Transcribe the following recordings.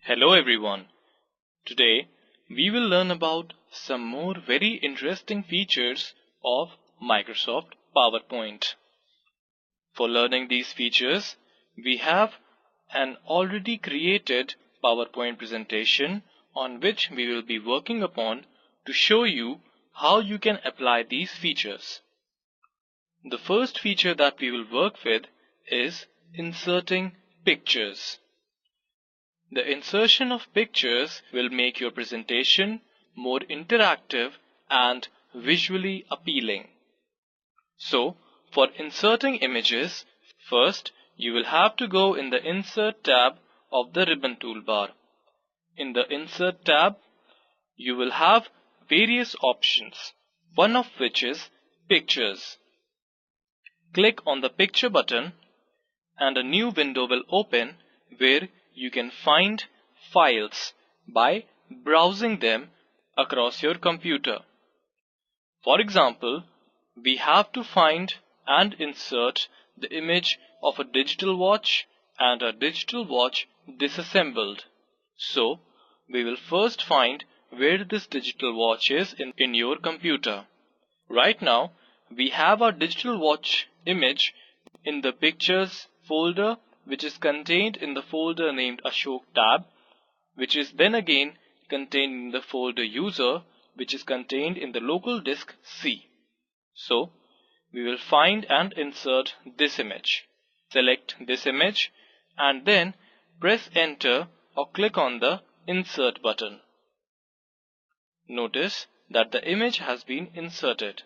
Hello everyone. Today we will learn about some more very interesting features of Microsoft PowerPoint. For learning these features, we have an already created PowerPoint presentation on which we will be working upon to show you how you can apply these features. The first feature that we will work with is inserting pictures. The insertion of pictures will make your presentation more interactive and visually appealing. So, for inserting images, first you will have to go in the Insert tab of the ribbon toolbar. In the Insert tab, you will have various options, one of which is Pictures. Click on the Picture button and a new window will open where you can find files by browsing them across your computer. For example, we have to find and insert the image of a digital watch and a digital watch disassembled. So, we will first find where this digital watch is in your computer. Right now, we have our digital watch image in the Pictures folder, which is contained in the folder named Ashok tab, which is then again contained in the folder User, which is contained in the local disk C. So, we will find and insert this image. Select this image and then press Enter or click on the Insert button. Notice that the image has been inserted.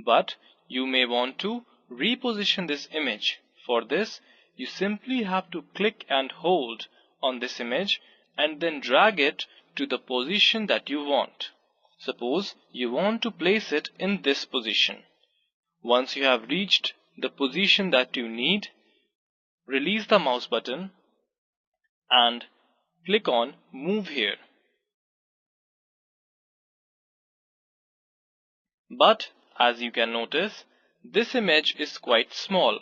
But you may want to reposition this image. For this, you simply have to click and hold on this image and then drag it to the position that you want. Suppose you want to place it in this position. Once you have reached the position that you need, release the mouse button and click on Move Here. But as you can notice, this image is quite small.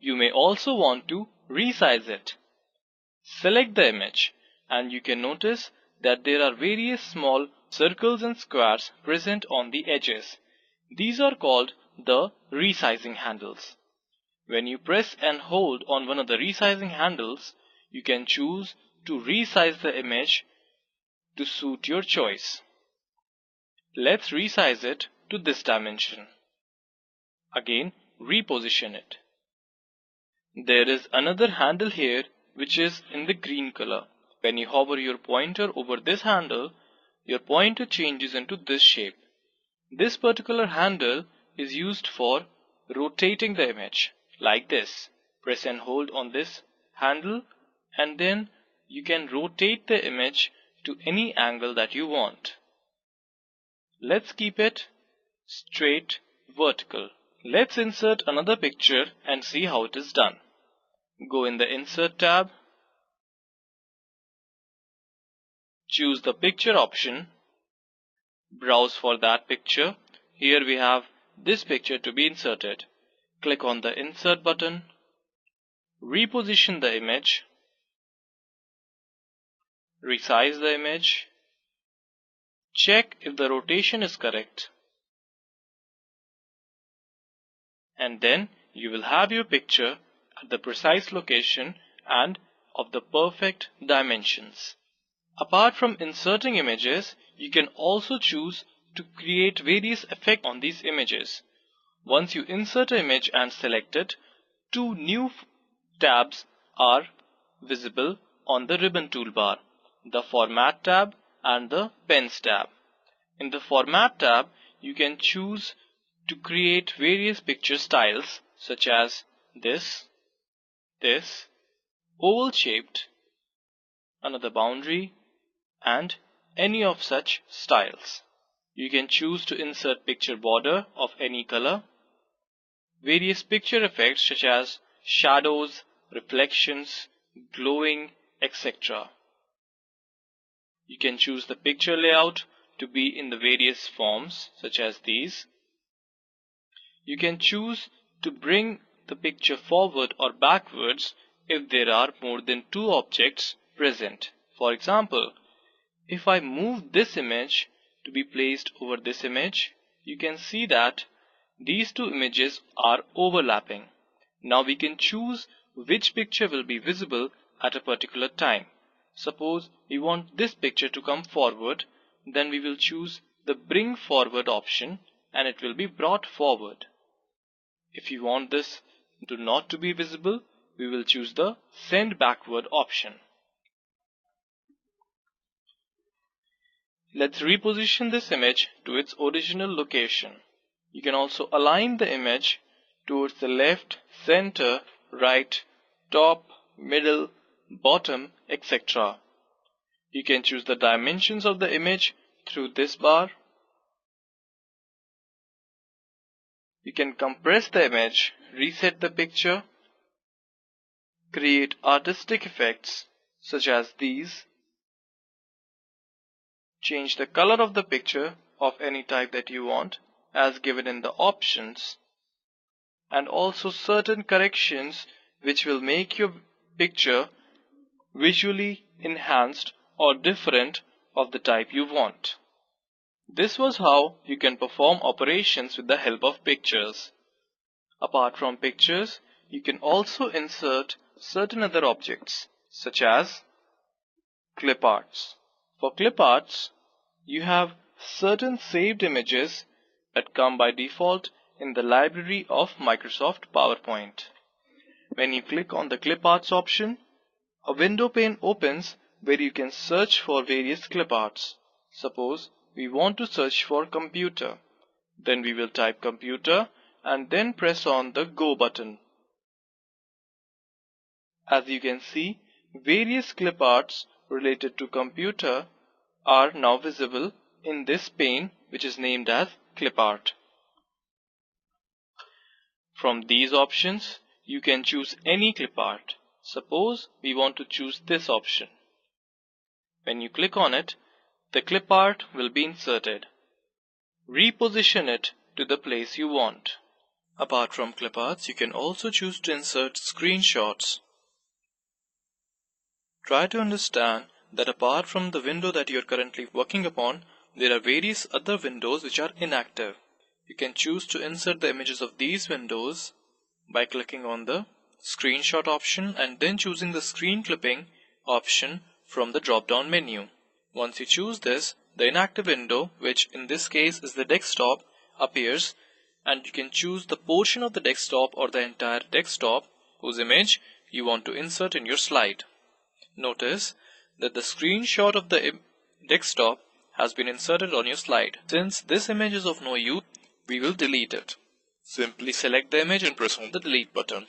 You may also want to resize it. Select the image and you can notice that there are various small circles and squares present on the edges. These are called the resizing handles. When you press and hold on one of the resizing handles, you can choose to resize the image to suit your choice. Let's resize it to this dimension. Again, reposition it. There is another handle here which is in the green color. When you hover your pointer over this handle, your pointer changes into this shape. This particular handle is used for rotating the image, like this. Press and hold on this handle and then you can rotate the image to any angle that you want. Let's keep it straight vertical. Let's insert another picture and see how it is done. Go in the Insert tab, choose the picture option, browse for that picture. Here we have this picture to be inserted. Click on the Insert button, reposition the image, resize the image, check if the rotation is correct, and then you will have your picture at the precise location and of the perfect dimensions. Apart from inserting images, you can also choose to create various effects on these images. Once you insert an image and select it, two new tabs are visible on the ribbon toolbar, the Format tab and the Pens tab. In the Format tab, you can choose to create various picture styles such as this, oval shaped, another boundary, and any of such styles. You can choose to insert picture border of any color, various picture effects such as shadows, reflections, glowing, etc. You can choose the picture layout to be in the various forms such as these. You can choose to bring the picture forward or backwards if there are more than two objects present. For example, if I move this image to be placed over this image, you can see that these two images are overlapping. Now we can choose which picture will be visible at a particular time. Suppose we want this picture to come forward, then we will choose the bring forward option and it will be brought forward. If you want this to not to be visible, we will choose the send backward option. Let's reposition this image to its original location. You can also align the image towards the left, center, right, top, middle, bottom, etc. You can choose the dimensions of the image through this bar. You can compress the image, reset the picture, create artistic effects such as these, change the color of the picture of any type that you want as given in the options, and also certain corrections which will make your picture visually enhanced or different of the type you want. This was how you can perform operations with the help of pictures. Apart from pictures, you can also insert certain other objects such as clip arts. For clip arts, you have certain saved images that come by default in the library of Microsoft PowerPoint. When you click on the clip arts option, a window pane opens where you can search for various clip arts. Suppose we want to search for computer. Then we will type computer and then press on the go button. As you can see, various clip arts related to computer are now visible in this pane, which is named as clip art. From these options, you can choose any clip art. Suppose we want to choose this option. When you click on it, the clip art will be inserted. Reposition it to the place you want. Apart from clip arts, you can also choose to insert screenshots. Try to understand that apart from the window that you are currently working upon, there are various other windows which are inactive. You can choose to insert the images of these windows by clicking on the screenshot option and then choosing the screen clipping option from the drop-down menu. Once you choose this, the inactive window, which in this case is the desktop, appears, and you can choose the portion of the desktop or the entire desktop whose image you want to insert in your slide. Notice that the screenshot of the desktop has been inserted on your slide. Since this image is of no use, we will delete it. Simply select the image and press on the delete button.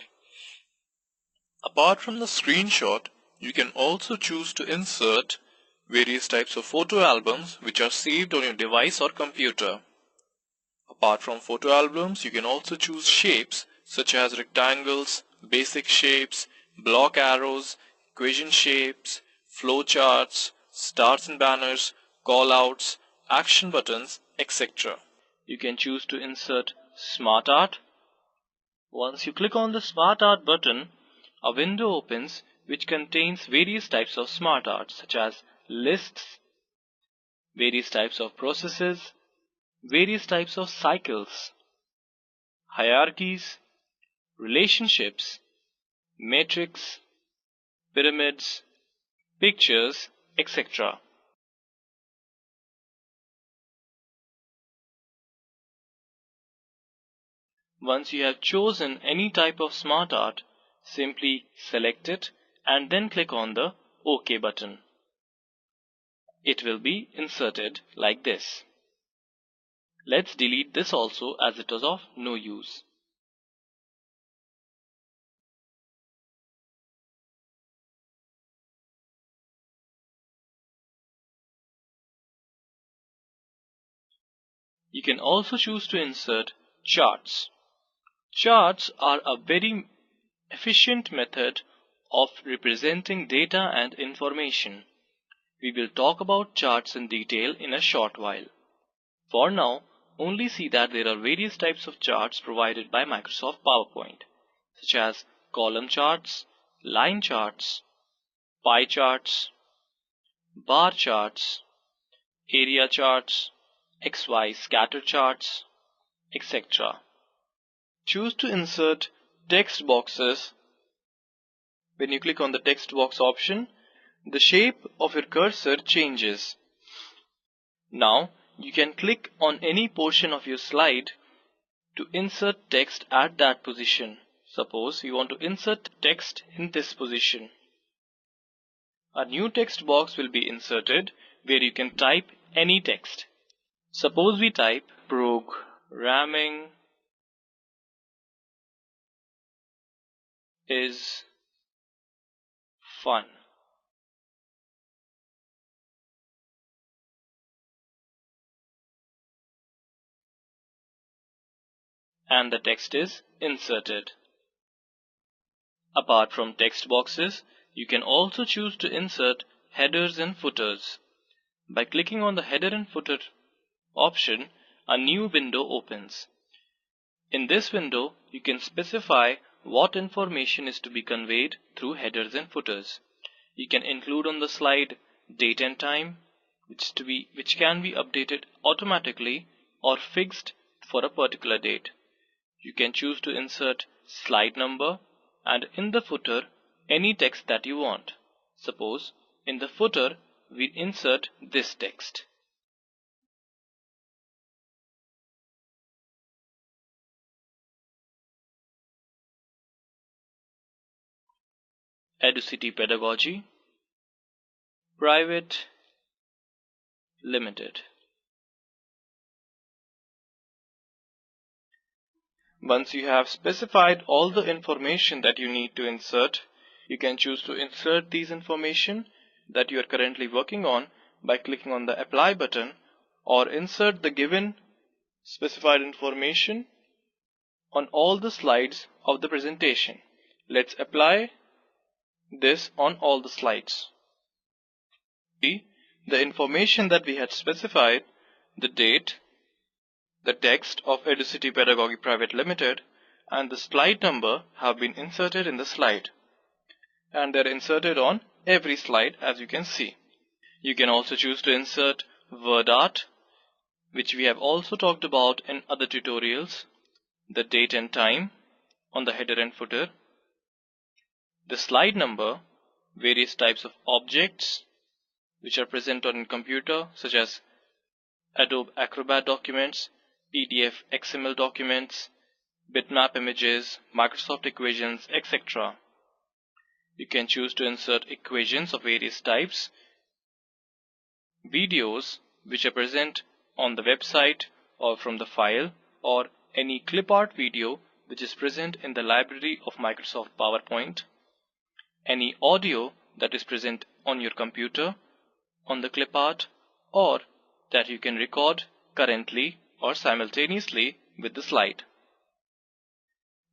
Apart from the screenshot, you can also choose to insert various types of photo albums which are saved on your device or computer. Apart from photo albums, you can also choose shapes such as rectangles, basic shapes, block arrows, equation shapes, flowcharts, stars and banners, callouts, action buttons, etc. You can choose to insert SmartArt. Once you click on the SmartArt button, a window opens which contains various types of SmartArt such as lists, various types of processes, various types of cycles, hierarchies, relationships, matrix, pyramids, pictures, etc. Once you have chosen any type of SmartArt, simply select it and then click on the OK button. It will be inserted like this. Let's delete this also as it was of no use. You can also choose to insert charts. Charts are a very efficient method of representing data and information. We will talk about charts in detail in a short while. For now, only see that there are various types of charts provided by Microsoft PowerPoint, such as column charts, line charts, pie charts, bar charts, area charts, XY scatter charts, etc. Choose to insert text boxes. When you click on the text box option, the shape of your cursor changes. Now you can click on any portion of your slide to insert text at that position. Suppose you want to insert text in this position. A new text box will be inserted where you can type any text. Suppose we type programming is fun. And the text is inserted. Apart from text boxes, you can also choose to insert headers and footers. By clicking on the header and footer option, a new window opens. In this window, you can specify what information is to be conveyed through headers and footers. You can include on the slide date and time, which can be updated automatically or fixed for a particular date. You can choose to insert slide number, and in the footer any text that you want. Suppose in the footer we insert this text. EduCity Pedagogy Private Limited. Once you have specified all the information that you need to insert, you can choose to insert these information that you are currently working on by clicking on the Apply button, or insert the given specified information on all the slides of the presentation. Let's apply this on all the slides. See, the information that we had specified, the date, the text of EduCity Pedagogy Private Limited, and the slide number have been inserted in the slide. And they're inserted on every slide, as you can see. You can also choose to insert word art, which we have also talked about in other tutorials, the date and time on the header and footer, the slide number, various types of objects which are present on a computer, such as Adobe Acrobat documents, PDF XML documents, bitmap images, Microsoft equations, etc. You can choose to insert equations of various types, videos which are present on the website or from the file, or any clip art video which is present in the library of Microsoft PowerPoint, any audio that is present on your computer on the clip art, or that you can record currently or simultaneously with the slide.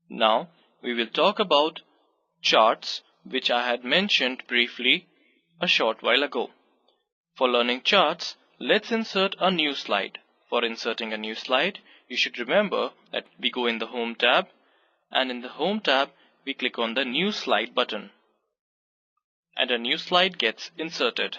Now we will talk about charts, which I had mentioned briefly a short while ago. For learning charts, let's insert a new slide. For inserting a new slide, you should remember that we go in the Home tab, and in the Home tab we click on the New Slide button, and a new slide gets inserted.